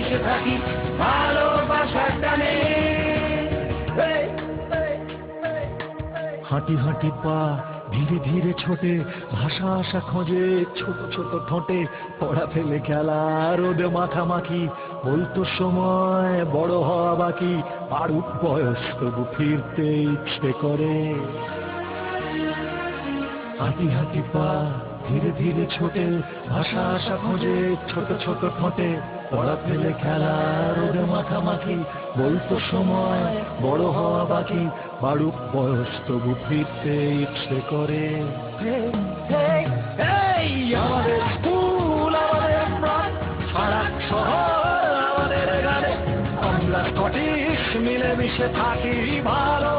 মিশে থাকি ভালোবাসার টানে। হাঁটি হাঁটি পা ধীরে ধীরে ছোটে, ভাষা আশা খোঁজে ছোট ছোট ঠোঁটে, পড়া ফেলে খেলা রোদে মাখামাখি, বলতো সময় বড় হওয়া বাকি, পারুক বয়স তবু ফিরতে ইচ্ছে করে। হাঁটি হাঁটি পা ধীরে ধীরে ছোটে, ভাষা আশা খোঁজে ছোট ছোট ঠোঁটে, পড়া ফেলে খেলা রোদে মাখামাখি, বলতো সময় বড় হওয়া বাকি, বাড়ুক বয়স তবু ফিরতে ইচ্ছে করে। আমাদের স্কুল আমাদের প্রাণ, সারা শহর আমাদের গানে, আমরা স্কটিশ মিলেমিশে থাকি ভালো